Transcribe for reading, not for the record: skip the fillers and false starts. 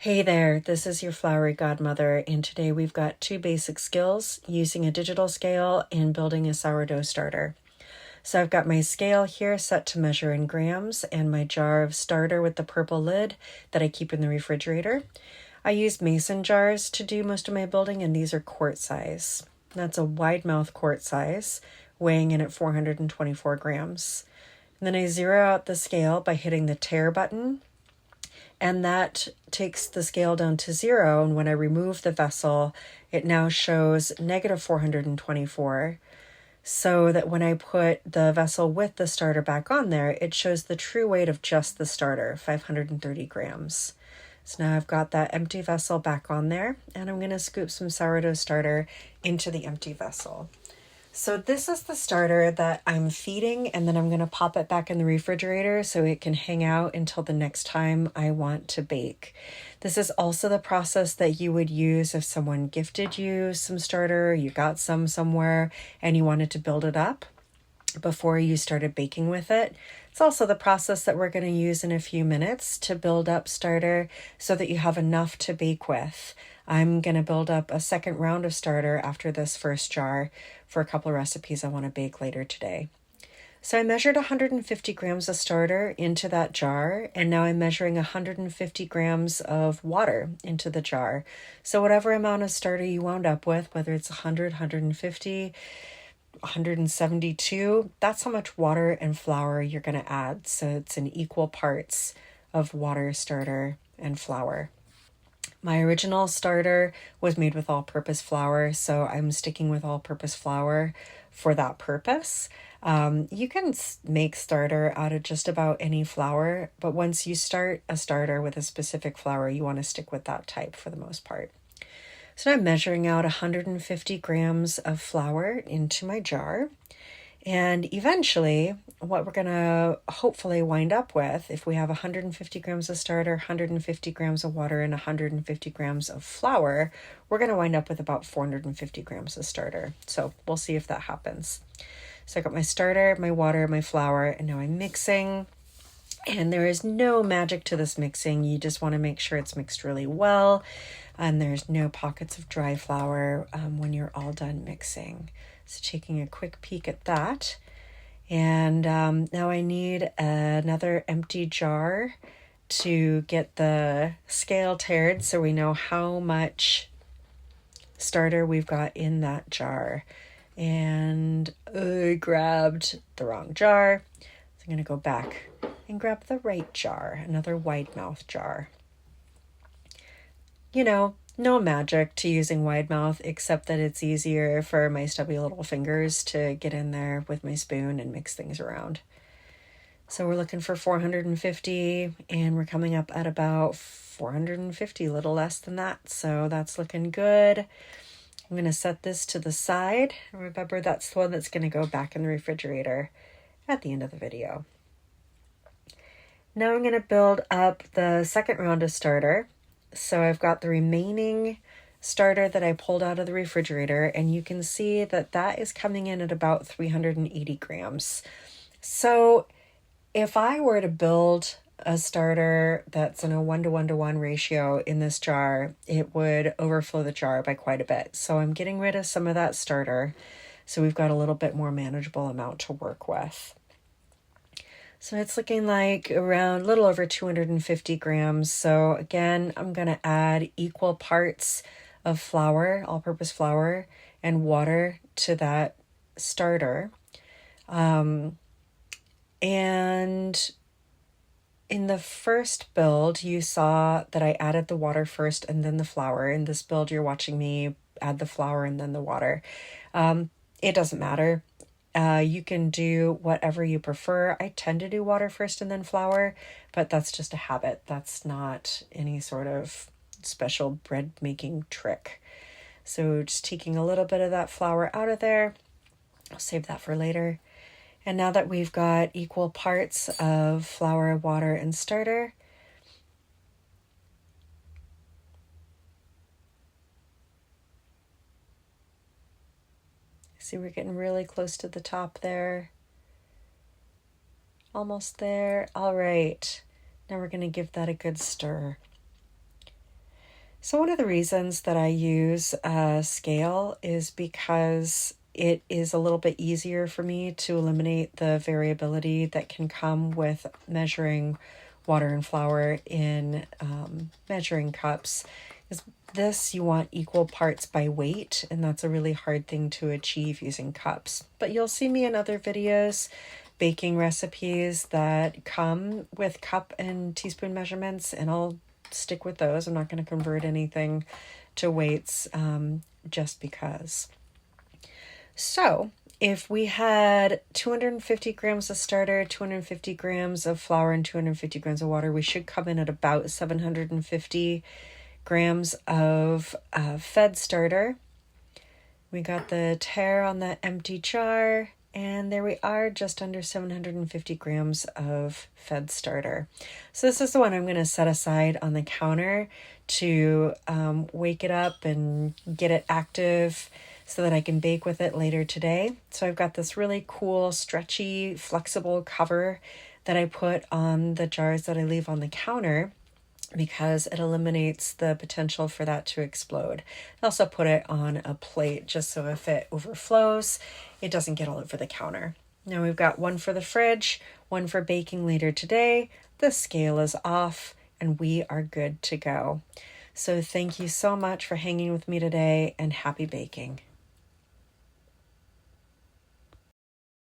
Hey there, this is your flowery godmother, and today we've got two basic skills, using a digital scale and building a sourdough starter. So I've got my scale here set to measure in grams and my jar of starter with the purple lid that I keep in the refrigerator. I use mason jars to do most of my building, and these are quart size. That's a wide mouth quart size, weighing in at 424 grams. And then I zero out the scale by hitting the tare button, and that takes the scale down to 0. And when I remove the vessel, it now shows negative 424. So that when I put the vessel with the starter back on there, it shows the true weight of just the starter, 530 grams. So now I've got that empty vessel back on there, and I'm going to scoop some sourdough starter into the empty vessel. So this is the starter that I'm feeding, and then I'm going to pop it back in the refrigerator so it can hang out until the next time I want to bake. This is also the process that you would use if someone gifted you some starter, you got some somewhere, and you wanted to build it up before you started baking with it. It's also the process that we're going to use in a few minutes to build up starter so that you have enough to bake with. I'm going to build up a second round of starter after this first jar for a couple of recipes I want to bake later today. So I measured 150 grams of starter into that jar, and now I'm measuring 150 grams of water into the jar. So whatever amount of starter you wound up with, whether it's 100, 150, 172, that's how much water and flour you're going to add. So it's in equal parts of water, starter, and flour. My original starter was made with all-purpose flour, so I'm sticking with all-purpose flour for that purpose. You can make starter out of just about any flour, but once you start a starter with a specific flour, you want to stick with that type for the most part. So I'm measuring out 150 grams of flour into my jar. And eventually, what we're going to hopefully wind up with, if we have 150 grams of starter, 150 grams of water, and 150 grams of flour, we're going to wind up with about 450 grams of starter. So we'll see if that happens. So I got my starter, my water, my flour, and now I'm mixing. And there is no magic to this mixing. You just want to make sure it's mixed really well. And there's no pockets of dry flour when you're all done mixing. So taking a quick peek at that. And now I need another empty jar to get the scale tared so we know how much starter we've got in that jar. And I grabbed the wrong jar. So I'm going to go back and grab the right jar, another wide mouth jar. You know, no magic to using wide mouth, except that it's easier for my stubby little fingers to get in there with my spoon and mix things around. So we're looking for 450, and we're coming up at about 450, a little less than that. So that's looking good. I'm going to set this to the side. Remember, that's the one that's going to go back in the refrigerator at the end of the video. Now I'm going to build up the second round of starter. So I've got the remaining starter that I pulled out of the refrigerator, and you can see that that is coming in at about 380 grams. So if I were to build a starter that's in a 1-to-1-to-1 ratio in this jar, it would overflow the jar by quite a bit. So I'm getting rid of some of that starter, so we've got a little bit more manageable amount to work with. So it's looking like around a little over 250 grams. So again, I'm going to add equal parts of flour, all-purpose flour, and water to that starter. And in the first build, you saw that I added the water first and then the flour. In this build, you're watching me add the flour and then the water. It doesn't matter. You can do whatever you prefer. I tend to do water first and then flour, but that's just a habit. That's not any sort of special bread making trick. So just taking a little bit of that flour out of there. I'll save that for later. And now that we've got equal parts of flour, water, and starter, see, we're getting really close to the top there. Almost there. All right. Now we're going to give that a good stir. So one of the reasons that I use a scale is because it is a little bit easier for me to eliminate the variability that can come with measuring water and flour in measuring cups. Is this, you want equal parts by weight, and that's a really hard thing to achieve using cups. But you'll see me in other videos baking recipes that come with cup and teaspoon measurements, and I'll stick with those. I'm not going to convert anything to weights just because. So if we had 250 grams of starter, 250 grams of flour, and 250 grams of water, we should come in at about 750 grams of fed starter. We got the tare on the empty jar, and there we are, just under 750 grams of fed starter. So this is the one I'm going to set aside on the counter to wake it up and get it active so that I can bake with it later today. So I've got this really cool, stretchy, flexible cover that I put on the jars that I leave on the counter, because it eliminates the potential for that to explode. I also put it on a plate just so if it overflows, it doesn't get all over the counter. Now we've got one for the fridge, one for baking later today. The scale is off and we are good to go. So thank you so much for hanging with me today, and happy baking.